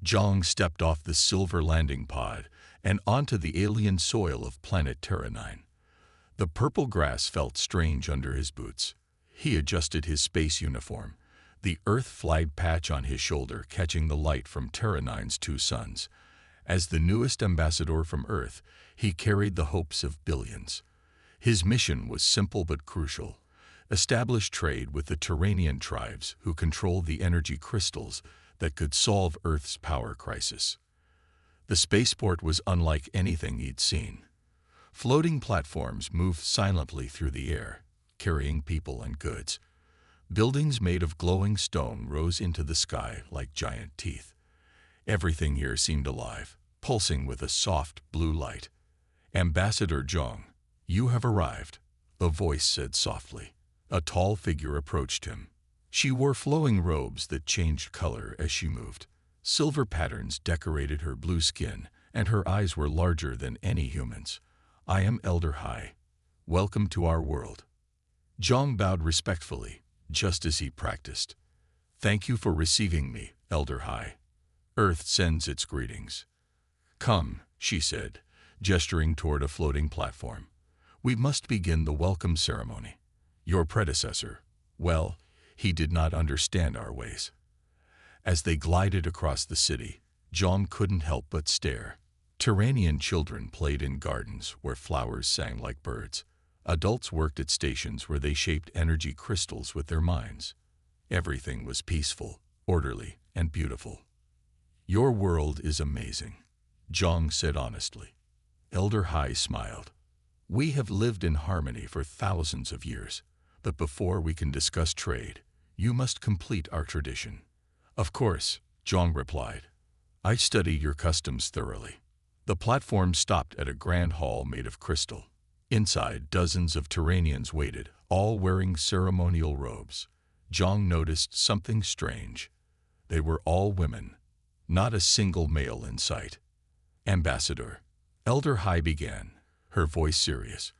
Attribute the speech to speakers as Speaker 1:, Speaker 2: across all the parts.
Speaker 1: Zhang stepped off the silver landing pod and onto the alien soil of planet Terra 9. The purple grass felt strange under his boots. He adjusted his space uniform, the Earth flag patch on his shoulder catching the light from Terra 9's two suns. As the newest ambassador from Earth, he carried the hopes of billions. His mission was simple but crucial: establish trade with the Terranian tribes who control the energy crystals that could solve Earth's power crisis. The spaceport was unlike anything he'd seen. Floating platforms moved silently through the air, carrying people and goods. Buildings made of glowing stone rose into the sky like giant teeth. Everything here seemed alive, pulsing with a soft blue light. "Ambassador Zhang, you have arrived," a voice said softly. A tall figure approached him. She wore flowing robes that changed color as she moved. Silver patterns decorated her blue skin, and her eyes were larger than any human's. "I am Elder Hai. Welcome to our world." Zhang bowed respectfully, just as he practiced. "Thank you for receiving me, Elder Hai. Earth sends its greetings." "Come," she said, gesturing toward a floating platform. "We must begin the welcome ceremony. Your predecessor, well, he did not understand our ways." As they glided across the city, Zhang couldn't help but stare. Terranian children played in gardens where flowers sang like birds. Adults worked at stations where they shaped energy crystals with their minds. Everything was peaceful, orderly, and beautiful. "Your world is amazing," Zhang said honestly. Elder Hai smiled. "We have lived in harmony for thousands of years, but before we can discuss trade, you must complete our tradition." "Of course," Zhang replied. "I studied your customs thoroughly." The platform stopped at a grand hall made of crystal. Inside, dozens of Terranians waited, all wearing ceremonial robes. Zhang noticed something strange. They were all women, not a single male in sight. "Ambassador," Elder Hai began, her voice serious,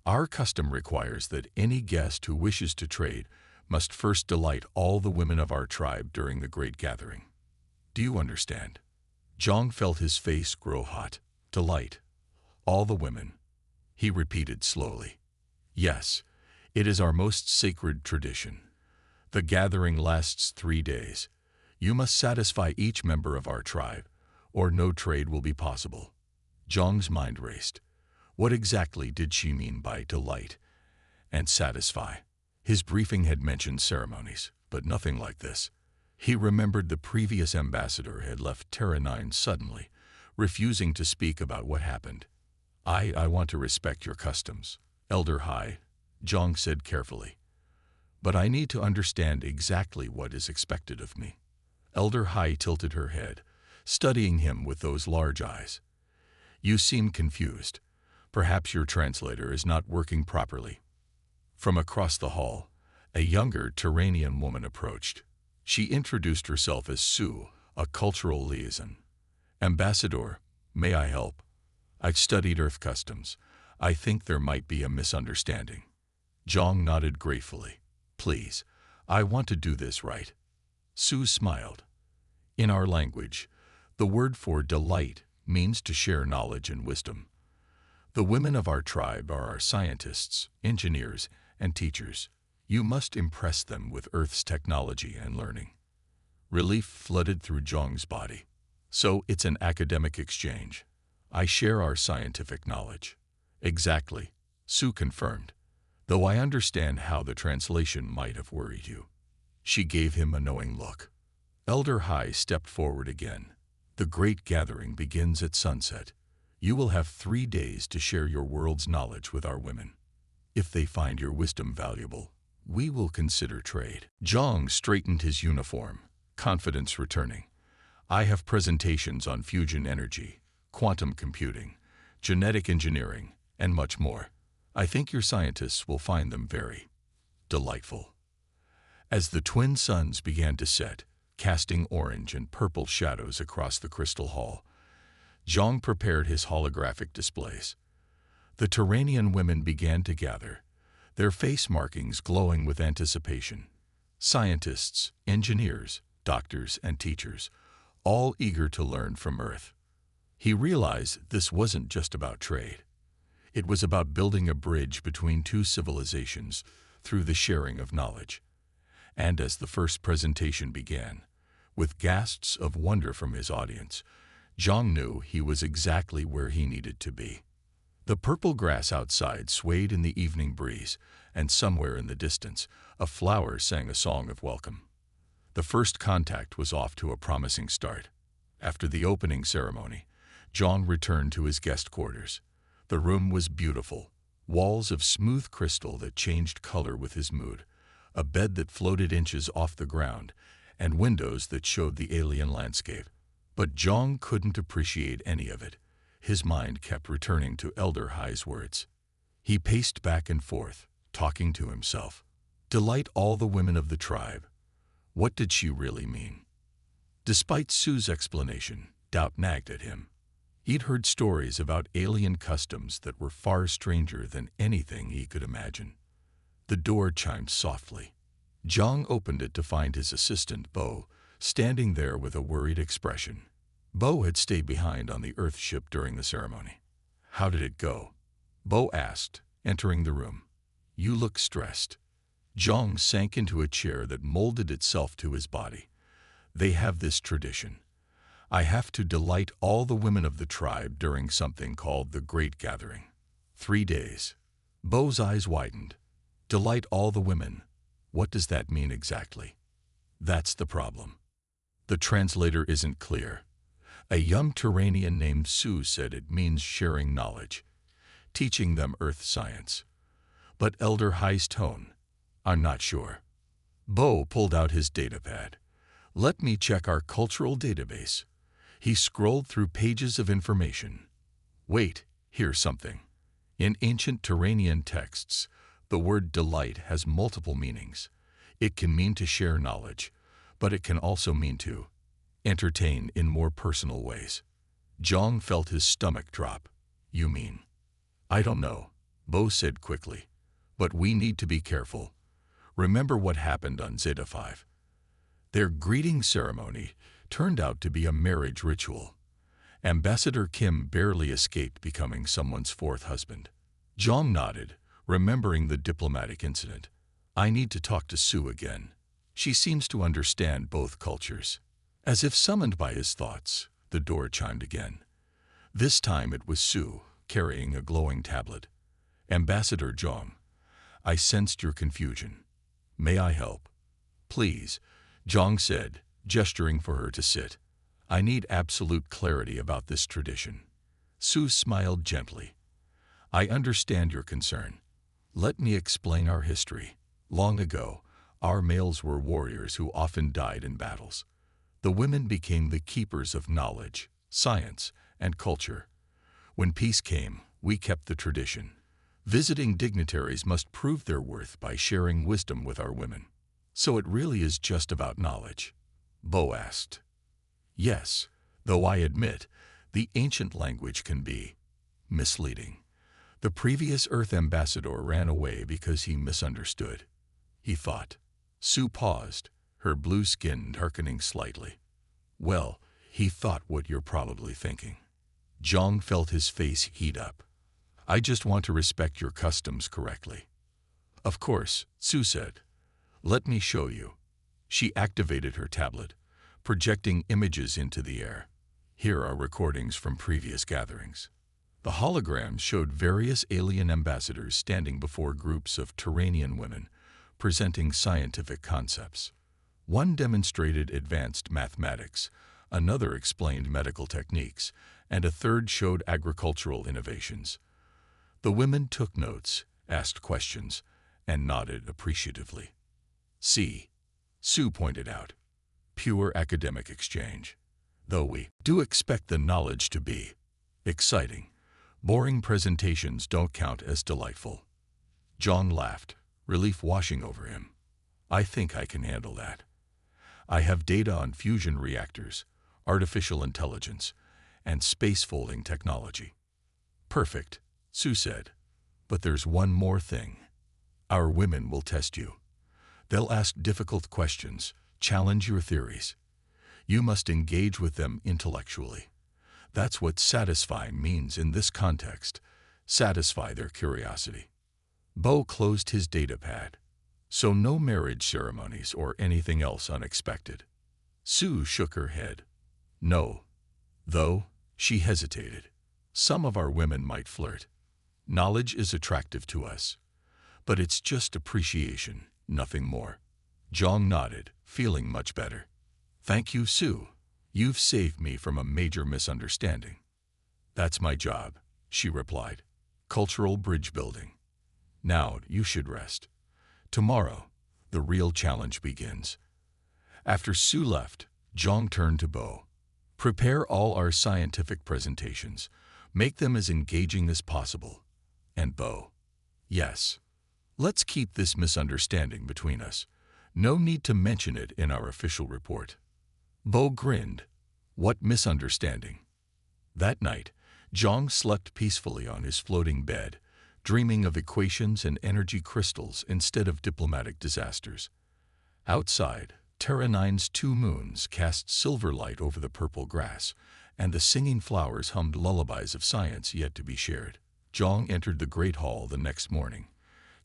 Speaker 1: "our custom requires that any guest who wishes to trade must first delight all the women of our tribe during the great gathering. Do you understand?" Zhang felt his face grow hot. "Delight all the women," he repeated slowly. "Yes, it is our most sacred tradition. The gathering lasts 3 days. You must satisfy each member of our tribe, or no trade will be possible." Zhang's mind raced. What exactly did she mean by delight and satisfy? His briefing had mentioned ceremonies, but nothing like this. He remembered the previous ambassador had left Terra 9 suddenly, refusing to speak about what happened. I want to respect your customs, Elder Hai," Zhang said carefully. "But I need to understand exactly what is expected of me." Elder Hai tilted her head, studying him with those large eyes. "You seem confused. Perhaps your translator is not working properly." From across the hall, a younger Terranian woman approached. She introduced herself as Su, a cultural liaison. "Ambassador, may I help? I've studied Earth customs. I think there might be a misunderstanding." Zhang nodded gratefully. "Please, I want to do this right." Su smiled. "In our language, the word for delight means to share knowledge and wisdom. The women of our tribe are our scientists, engineers, and teachers. You must impress them with Earth's technology and learning." Relief flooded through Zhang's body. "So it's an academic exchange. I share our scientific knowledge." "Exactly," Su confirmed, "though I understand how the translation might have worried you." She gave him a knowing look. Elder Hai stepped forward again. "The great gathering begins at sunset. You will have 3 days to share your world's knowledge with our women. If they find your wisdom valuable, we will consider trade." Zhang straightened his uniform, confidence returning. "I have presentations on fusion energy, quantum computing, genetic engineering, and much more. I think your scientists will find them very delightful." As the twin suns began to set, casting orange and purple shadows across the crystal hall, Zhang prepared his holographic displays. The Terranian women began to gather, their face markings glowing with anticipation. Scientists, engineers, doctors, and teachers, all eager to learn from Earth. He realized this wasn't just about trade. It was about building a bridge between two civilizations through the sharing of knowledge. And as the first presentation began, with gasps of wonder from his audience, Zhang knew he was exactly where he needed to be. The purple grass outside swayed in the evening breeze, and somewhere in the distance, a flower sang a song of welcome. The first contact was off to a promising start. After the opening ceremony, Zhang returned to his guest quarters. The room was beautiful, walls of smooth crystal that changed color with his mood, a bed that floated inches off the ground, and windows that showed the alien landscape. But Zhang couldn't appreciate any of it. His mind kept returning to Elder Hai's words. He paced back and forth, talking to himself. Delight all the women of the tribe. What did she really mean? Despite Su's explanation, doubt nagged at him. He'd heard stories about alien customs that were far stranger than anything he could imagine. The door chimed softly. Zhang opened it to find his assistant, Bo, standing there with a worried expression. Bo had stayed behind on the Earth ship during the ceremony. How did it go? Bo asked, entering the room. You look stressed. Zhang sank into a chair that molded itself to his body. They have this tradition. I have to delight all the women of the tribe during something called the Great Gathering. 3 days. Bo's eyes widened. Delight all the women. What does that mean exactly? That's the problem. The translator isn't clear. A young Turanian named Su said it means sharing knowledge, teaching them earth science. But Elder Hai's tone, I'm not sure. Bo pulled out his datapad. Let me check our cultural database. He scrolled through pages of information. Wait, here's something. In ancient Turanian texts, the word delight has multiple meanings. It can mean to share knowledge, but it can also mean to entertain in more personal ways. Zhang felt his stomach drop. You mean? I don't know, Bo said quickly. But we need to be careful. Remember what happened on Zeta 5. Their greeting ceremony turned out to be a marriage ritual. Ambassador Kim barely escaped becoming someone's fourth husband. Zhang nodded, remembering the diplomatic incident. I need to talk to Su again. She seems to understand both cultures. As if summoned by his thoughts, the door chimed again. This time it was Su, carrying a glowing tablet. Ambassador Zhang, I sensed your confusion. May I help? Please, Zhang said, gesturing for her to sit. I need absolute clarity about this tradition. Su smiled gently. I understand your concern. Let me explain our history. Long ago, our males were warriors who often died in battles. The women became the keepers of knowledge, science, and culture. When peace came, we kept the tradition. Visiting dignitaries must prove their worth by sharing wisdom with our women. So it really is just about knowledge? Bo asked. Yes, though I admit, the ancient language can be misleading. The previous Earth ambassador ran away because he misunderstood. He thought. Su paused, her blue skin darkening slightly. Well, he thought what you're probably thinking. Zhang felt his face heat up. I just want to respect your customs correctly. Of course, Su said. Let me show you. She activated her tablet, projecting images into the air. Here are recordings from previous gatherings. The holograms showed various alien ambassadors standing before groups of Turanian women, presenting scientific concepts. One demonstrated advanced mathematics, another explained medical techniques, and a third showed agricultural innovations. The women took notes, asked questions, and nodded appreciatively. See, Su pointed out, pure academic exchange. Though we do expect the knowledge to be exciting, boring presentations don't count as delightful. Zhang laughed, relief washing over him. I think I can handle that. I have data on fusion reactors, artificial intelligence, and space-folding technology. Perfect, Su said. But there's one more thing. Our women will test you. They'll ask difficult questions, challenge your theories. You must engage with them intellectually. That's what satisfy means in this context. Satisfy their curiosity. Bo closed his datapad. So no marriage ceremonies or anything else unexpected. Sue shook her head. No. Though, she hesitated. Some of our women might flirt. Knowledge is attractive to us. But it's just appreciation, nothing more. Zhang nodded, feeling much better. Thank you, Sue. You've saved me from a major misunderstanding. That's my job, she replied. Cultural bridge building. Now you should rest. Tomorrow, the real challenge begins. After Sue left, Zhang turned to Bo. Prepare all our scientific presentations. Make them as engaging as possible. And Bo. Yes. Let's keep this misunderstanding between us. No need to mention it in our official report. Bo grinned. What misunderstanding? That night, Zhang slept peacefully on his floating bed, dreaming of equations and energy crystals instead of diplomatic disasters. Outside, Terra 9's 2 moons cast silver light over the purple grass, and the singing flowers hummed lullabies of science yet to be shared. Zhang entered the Great Hall the next morning,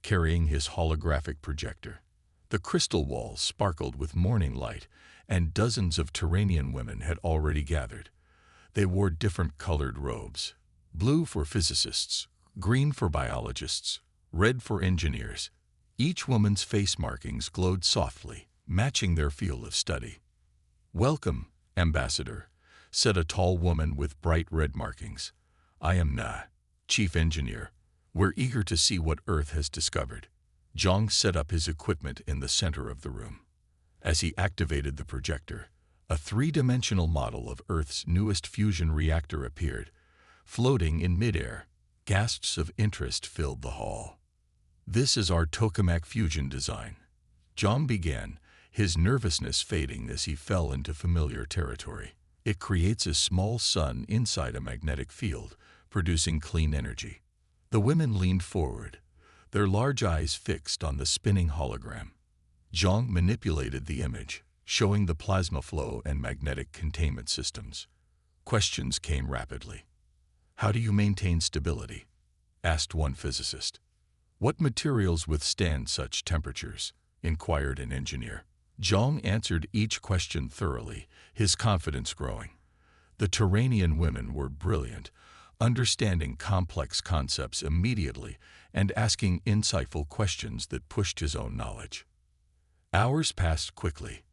Speaker 1: carrying his holographic projector. The crystal walls sparkled with morning light, and dozens of Terranian women had already gathered. They wore different colored robes: blue for physicists, green for biologists, red for engineers. Each woman's face markings glowed softly, matching their field of study. Welcome, Ambassador, said a tall woman with bright red markings. I am Na, Chief Engineer. We're eager to see what Earth has discovered. Zhang set up his equipment in the center of the room. As he activated the projector, a 3-dimensional model of Earth's newest fusion reactor appeared, floating in midair. Gasps of interest filled the hall. This is our tokamak fusion design. Zhang began, his nervousness fading as he fell into familiar territory. It creates a small sun inside a magnetic field, producing clean energy. The women leaned forward, their large eyes fixed on the spinning hologram. Zhang manipulated the image, showing the plasma flow and magnetic containment systems. Questions came rapidly. How do you maintain stability? Asked one physicist. What materials withstand such temperatures? Inquired an engineer. Zhang answered each question thoroughly, his confidence growing. The Terranian women were brilliant, understanding complex concepts immediately and asking insightful questions that pushed his own knowledge. Hours passed quickly.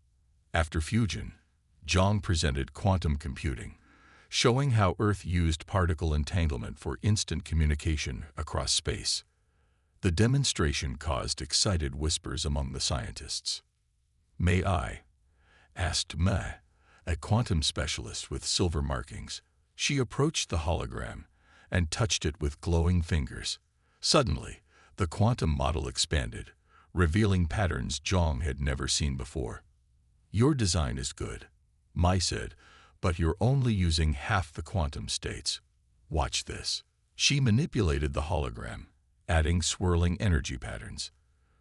Speaker 1: After fusion, Zhang presented quantum computing, showing how Earth used particle entanglement for instant communication across space. The demonstration caused excited whispers among the scientists. May I? Asked Ma, a quantum specialist with silver markings. She approached the hologram and touched it with glowing fingers. Suddenly, the quantum model expanded, revealing patterns Zhang had never seen before. Your design is good, Mai said, but you're only using half the quantum states. Watch this. She manipulated the hologram, adding swirling energy patterns.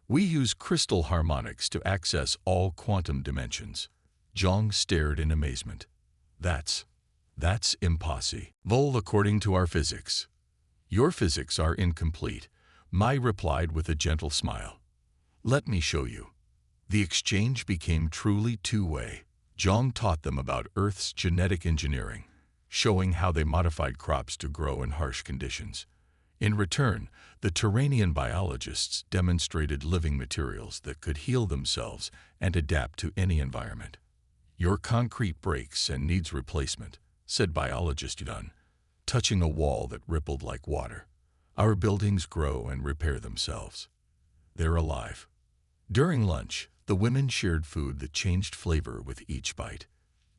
Speaker 1: We use crystal harmonics to access all quantum dimensions. Zhang stared in amazement. That's impossible according to our physics. Your physics are incomplete, Mai replied with a gentle smile. Let me show you. The exchange became truly two-way. Zhang taught them about Earth's genetic engineering, showing how they modified crops to grow in harsh conditions. In return, the Terranian biologists demonstrated living materials that could heal themselves and adapt to any environment. Your concrete breaks and needs replacement, said biologist Yun, touching a wall that rippled like water. Our buildings grow and repair themselves. They're alive. During lunch, the women shared food that changed flavor with each bite.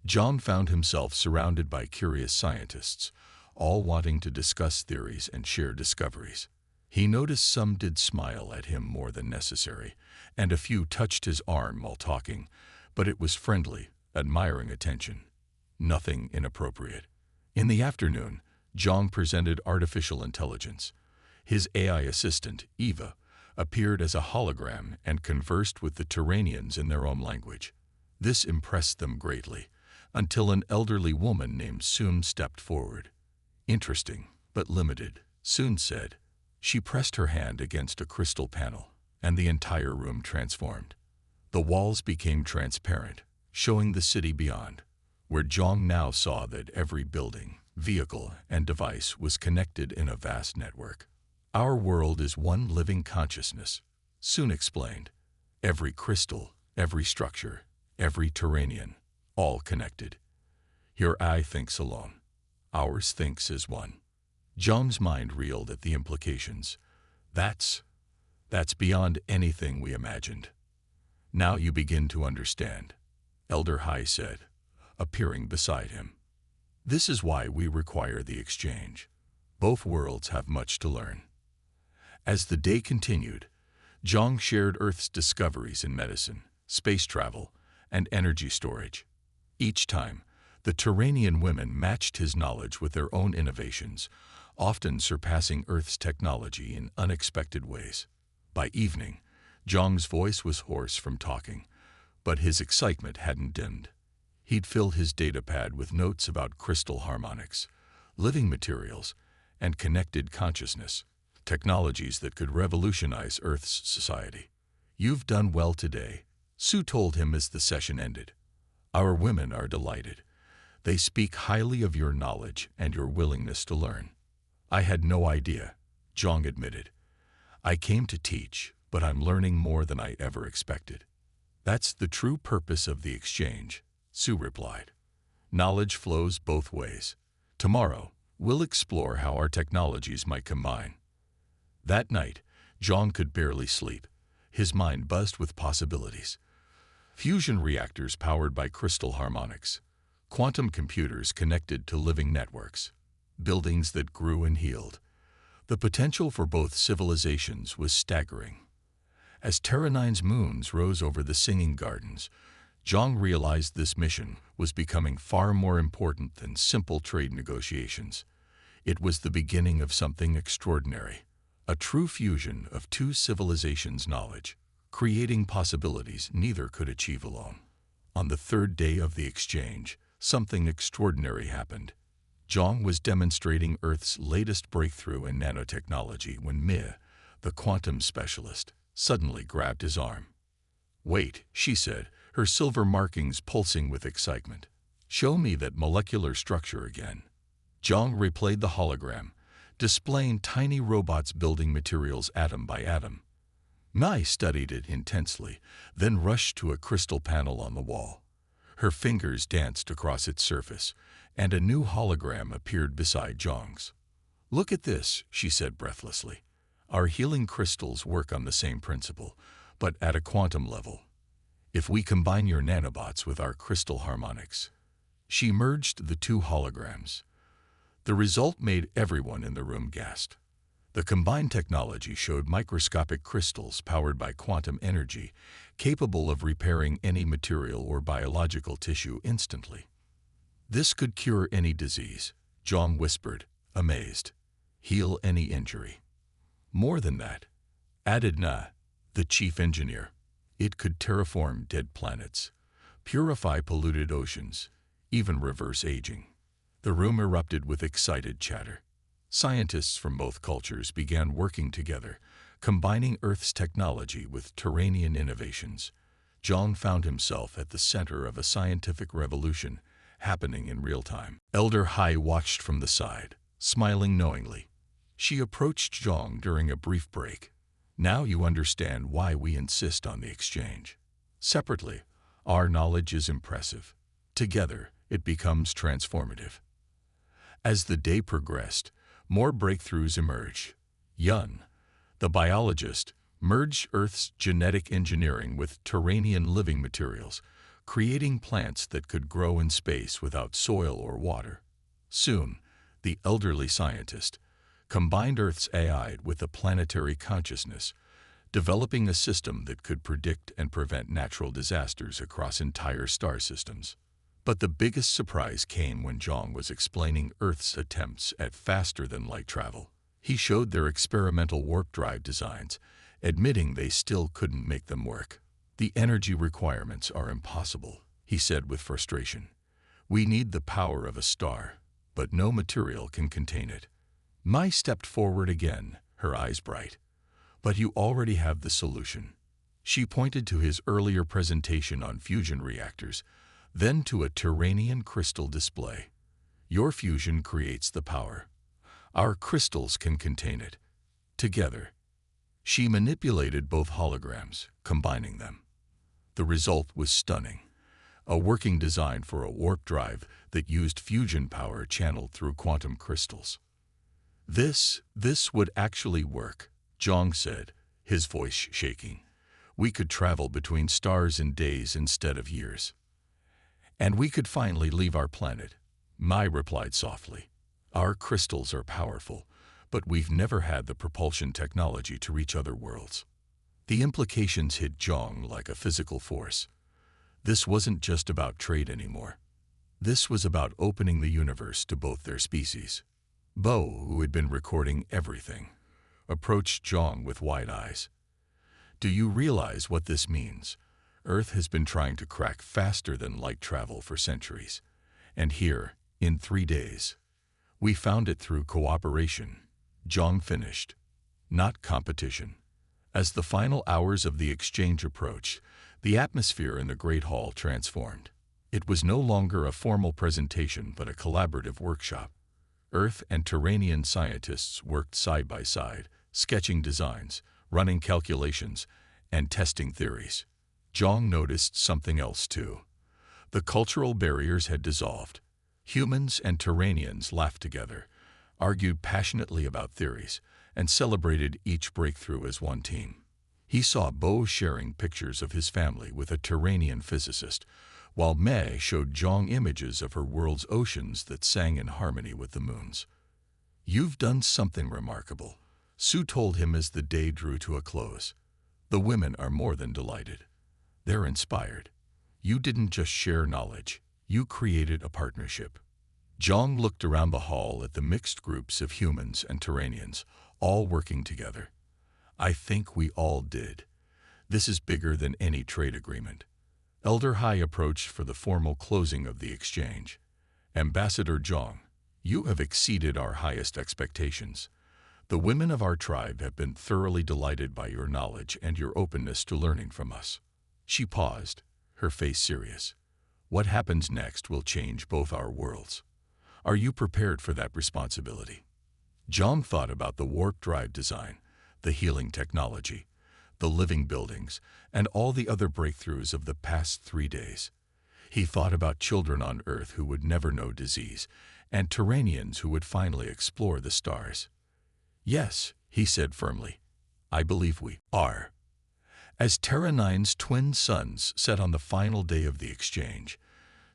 Speaker 1: Zhang found himself surrounded by curious scientists, all wanting to discuss theories and share discoveries. He noticed some did smile at him more than necessary, and a few touched his arm while talking, but it was friendly, admiring attention. Nothing inappropriate. In the afternoon, Zhang presented artificial intelligence. His AI assistant, Eva, appeared as a hologram and conversed with the Terranians in their own language. This impressed them greatly, until an elderly woman named Soon stepped forward. "Interesting, but limited," Soon said. She pressed her hand against a crystal panel, and the entire room transformed. The walls became transparent, showing the city beyond, where Zhang now saw that every building, vehicle, and device was connected in a vast network. "Our world is one living consciousness," Soon explained. "Every crystal, every structure, every Terranian, all connected. Your eye thinks alone. Ours thinks as one." Zhang's mind reeled at the implications. That's beyond anything we imagined." "Now you begin to understand," Elder Hai said, appearing beside him. "This is why we require the exchange. Both worlds have much to learn." As the day continued, Zhang shared Earth's discoveries in medicine, space travel, and energy storage. Each time, the Terranian women matched his knowledge with their own innovations, often surpassing Earth's technology in unexpected ways. By evening, Zhang's voice was hoarse from talking, but his excitement hadn't dimmed. He'd filled his datapad with notes about crystal harmonics, living materials, and connected consciousness, technologies that could revolutionize Earth's society. "You've done well today," Sue told him as the session ended. "Our women are delighted. They speak highly of your knowledge and your willingness to learn." "I had no idea," Zhang admitted. "I came to teach, but I'm learning more than I ever expected." "That's the true purpose of the exchange," Sue replied. "Knowledge flows both ways. Tomorrow, we'll explore how our technologies might combine." That night, Zhang could barely sleep. His mind buzzed with possibilities. Fusion reactors powered by crystal harmonics, quantum computers connected to living networks, buildings that grew and healed. The potential for both civilizations was staggering. As Terra-9's moons rose over the singing gardens, Zhang realized this mission was becoming far more important than simple trade negotiations. It was the beginning of something extraordinary, a true fusion of two civilizations' knowledge, creating possibilities neither could achieve alone. On the third day of the exchange, something extraordinary happened. Zhang was demonstrating Earth's latest breakthrough in nanotechnology when Mi, the quantum specialist, suddenly grabbed his arm. "Wait," she said, her silver markings pulsing with excitement. "Show me that molecular structure again." Zhang replayed the hologram, displaying tiny robots building materials atom by atom. Mai studied it intensely, then rushed to a crystal panel on the wall. Her fingers danced across its surface, and a new hologram appeared beside Zhang's. "Look at this," she said breathlessly. "Our healing crystals work on the same principle, but at a quantum level. If we combine your nanobots with our crystal harmonics." She merged the two holograms. The result made everyone in the room gasp. The combined technology showed microscopic crystals powered by quantum energy, capable of repairing any material or biological tissue instantly. "This could cure any disease," Zhang whispered, amazed. "Heal any injury." "More than that," added Na, the chief engineer. "It could terraform dead planets, purify polluted oceans, even reverse aging." The room erupted with excited chatter. Scientists from both cultures began working together, combining Earth's technology with Terranian innovations. Zhang found himself at the center of a scientific revolution happening in real time. Elder Hai watched from the side, smiling knowingly. She approached Zhang during a brief break. "Now you understand why we insist on the exchange. Separately, our knowledge is impressive. Together, it becomes transformative." As the day progressed, more breakthroughs emerged. Yun, the biologist, merged Earth's genetic engineering with Terranian living materials, creating plants that could grow in space without soil or water. Soon, the elderly scientist, combined Earth's AI with a planetary consciousness, developing a system that could predict and prevent natural disasters across entire star systems. But the biggest surprise came when Zhang was explaining Earth's attempts at faster-than-light travel. He showed their experimental warp drive designs, admitting they still couldn't make them work. "The energy requirements are impossible," he said with frustration. We need the power of a star, but no material can contain it. Mai stepped forward again, her eyes bright. But you already have the solution. She pointed to his earlier presentation on fusion reactors, then to a Turanian crystal display. Your fusion creates the power. Our crystals can contain it. Together. She manipulated both holograms, combining them. The result was stunning. A working design for a warp drive that used fusion power channeled through quantum crystals. This would actually work, Zhang said, his voice shaking. We could travel between stars in days instead of years. And we could finally leave our planet, Mai replied softly. Our crystals are powerful, but we've never had the propulsion technology to reach other worlds. The implications hit Zhang like a physical force. This wasn't just about trade anymore. This was about opening the universe to both their species. Bo, who had been recording everything, approached Zhang with wide eyes. Do you realize what this means? Earth has been trying to crack faster than light travel for centuries. And here, in 3 days, we found it through cooperation. Zhang finished. Not competition. As the final hours of the exchange approached, the atmosphere in the Great Hall transformed. It was no longer a formal presentation but a collaborative workshop. Earth and Turanian scientists worked side by side, sketching designs, running calculations, and testing theories. Zhang noticed something else too. The cultural barriers had dissolved. Humans and Turanians laughed together, argued passionately about theories, and celebrated each breakthrough as one team. He saw Bo sharing pictures of his family with a Turanian physicist, while Mei showed Zhang images of her world's oceans that sang in harmony with the moons. You've done something remarkable, Su told him as the day drew to a close. The women are more than delighted. They're inspired. You didn't just share knowledge, you created a partnership. Zhang looked around the hall at the mixed groups of humans and Turanians, all working together. I think we all did. This is bigger than any trade agreement. Elder Hai approached for the formal closing of the exchange. Ambassador Zhang, you have exceeded our highest expectations. The women of our tribe have been thoroughly delighted by your knowledge and your openness to learning from us. She paused, her face serious. What happens next will change both our worlds. Are you prepared for that responsibility? Zhang thought about the warp drive design, the healing technology, the living buildings, and all the other breakthroughs of the past 3 days. He thought about children on Earth who would never know disease, and Turanians who would finally explore the stars. Yes, he said firmly. I believe we are. As Terra 9's twin suns set on the final day of the exchange,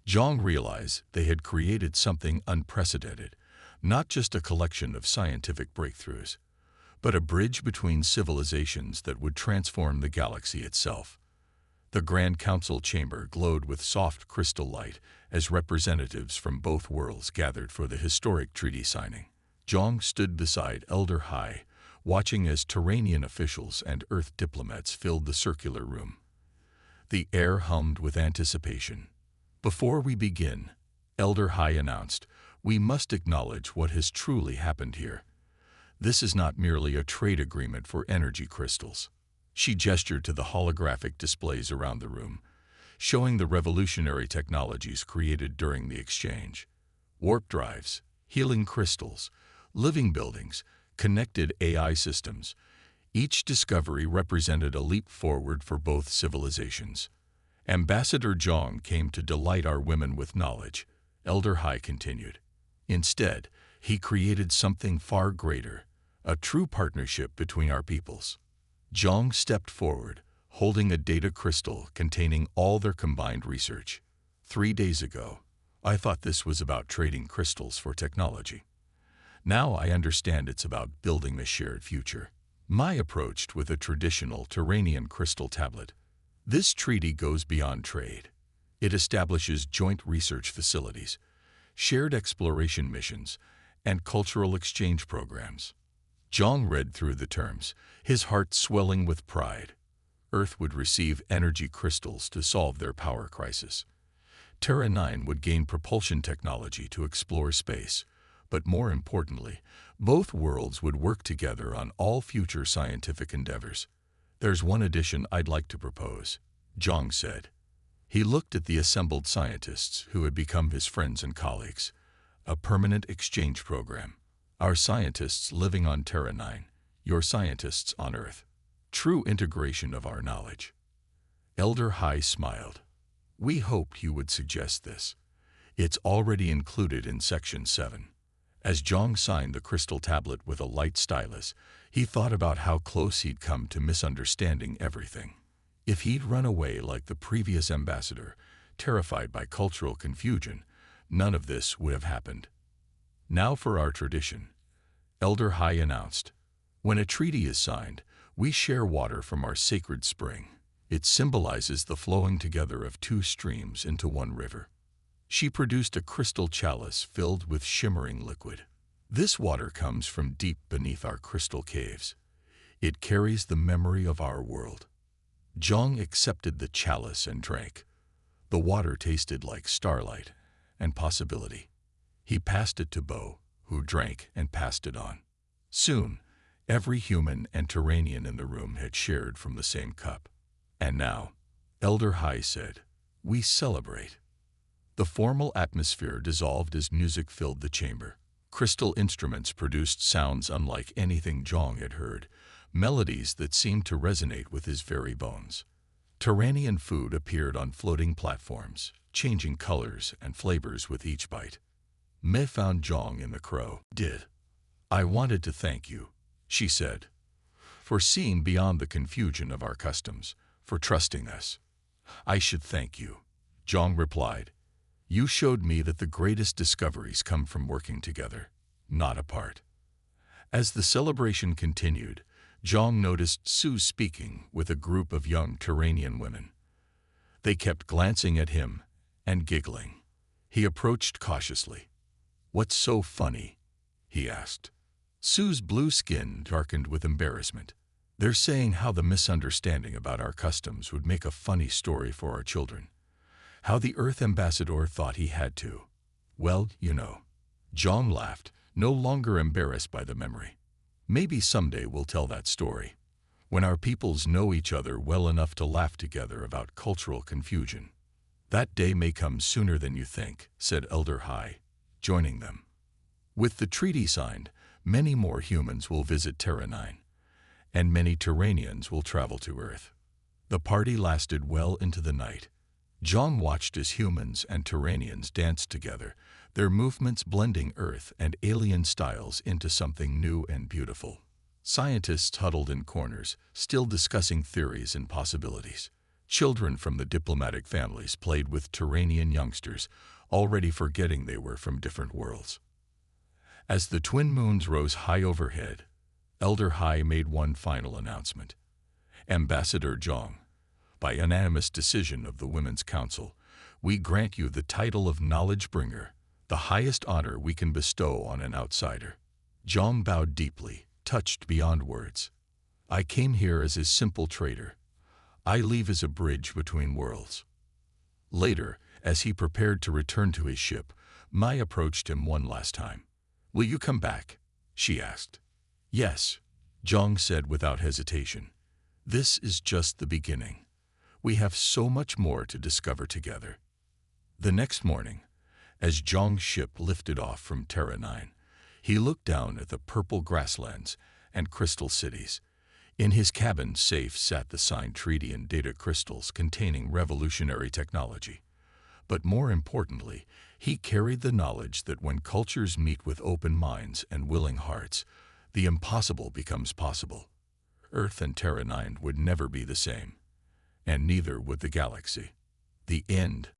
Speaker 1: Zhang realized they had created something unprecedented, not just a collection of scientific breakthroughs, but a bridge between civilizations that would transform the galaxy itself. The Grand Council chamber glowed with soft crystal light as representatives from both worlds gathered for the historic treaty signing. Zhang stood beside Elder Hai, watching as Turanian officials and Earth diplomats filled the circular room. The air hummed with anticipation. Before we begin, Elder Hai announced, we must acknowledge what has truly happened here. This is not merely a trade agreement for energy crystals. She gestured to the holographic displays around the room, showing the revolutionary technologies created during the exchange. Warp drives, healing crystals, living buildings, connected AI systems. Each discovery represented a leap forward for both civilizations. Ambassador Zhang came to delight our women with knowledge, Elder Hai continued. Instead, he created something far greater, a true partnership between our peoples. Zhang stepped forward, holding a data crystal containing all their combined research. 3 days ago, I thought this was about trading crystals for technology. Now I understand it's about building a shared future. Mai approached with a traditional Turanian crystal tablet. This treaty goes beyond trade. It establishes joint research facilities, shared exploration missions, and cultural exchange programs. Zhang read through the terms, his heart swelling with pride. Earth would receive energy crystals to solve their power crisis. Terra 9 would gain propulsion technology to explore space, but more importantly, both worlds would work together on all future scientific endeavors. "There's one addition I'd like to propose," Zhang said. He looked at the assembled scientists who had become his friends and colleagues. "A permanent exchange program. Our scientists living on Terra 9, your scientists on Earth. True integration of our knowledge." Elder Hai smiled. "We hoped you would suggest this. It's already included in Section 7. As Zhang signed the crystal tablet with a light stylus, he thought about how close he'd come to misunderstanding everything. If he'd run away like the previous ambassador, terrified by cultural confusion, none of this would have happened. "Now for our tradition," Elder Hai announced. "When a treaty is signed, we share water from our sacred spring. It symbolizes the flowing together of two streams into one river." She produced a crystal chalice filled with shimmering liquid. "This water comes from deep beneath our crystal caves. It carries the memory of our world." Zhang accepted the chalice and drank. The water tasted like starlight and possibility. He passed it to Bo, who drank and passed it on. Soon, every human and Terranian in the room had shared from the same cup. "And now," Elder Hai said, "we celebrate." The formal atmosphere dissolved as music filled the chamber. Crystal instruments produced sounds unlike anything Zhang had heard, melodies that seemed to resonate with his very bones. Terranian food appeared on floating platforms, changing colors and flavors with each bite. Mei found Zhang in the crow. "Did. I wanted to thank you," she said, "for seeing beyond the confusion of our customs, for trusting us." "I should thank you," Zhang replied. "You showed me that the greatest discoveries come from working together, not apart." As the celebration continued, Zhang noticed Su speaking with a group of young Terranian women. They kept glancing at him and giggling. He approached cautiously. "What's so funny?" he asked. Su's blue skin darkened with embarrassment. "They're saying how the misunderstanding about our customs would make a funny story for our children. How the Earth ambassador thought he had to. Well, you know." Zhang laughed, no longer embarrassed by the memory. "Maybe someday we'll tell that story, when our peoples know each other well enough to laugh together about cultural confusion." "That day may come sooner than you think," said Elder Hai, joining them. "With the treaty signed, many more humans will visit Terra 9, and many Terranians will travel to Earth." The party lasted well into the night. Zhang watched as humans and Terranians danced together, their movements blending Earth and alien styles into something new and beautiful. Scientists huddled in corners, still discussing theories and possibilities. Children from the diplomatic families played with Terranian youngsters, already forgetting they were from different worlds. As the twin moons rose high overhead, Elder Hai made one final announcement. "Ambassador Zhang, by unanimous decision of the Women's Council, we grant you the title of Knowledge Bringer, the highest honor we can bestow on an outsider." Zhang bowed deeply, touched beyond words. "I came here as a simple trader. I leave as a bridge between worlds." Later, as he prepared to return to his ship, Mai approached him one last time. "Will you come back?" she asked. "Yes," Zhang said without hesitation. "This is just the beginning. We have so much more to discover together." The next morning, as Zhang's ship lifted off from Terra 9, he looked down at the purple grasslands and crystal cities. In his cabin safe sat the signed treaty and data crystals containing revolutionary technology. But more importantly, he carried the knowledge that when cultures meet with open minds and willing hearts, the impossible becomes possible. Earth and Terra 9 would never be the same, and neither would the galaxy. The end.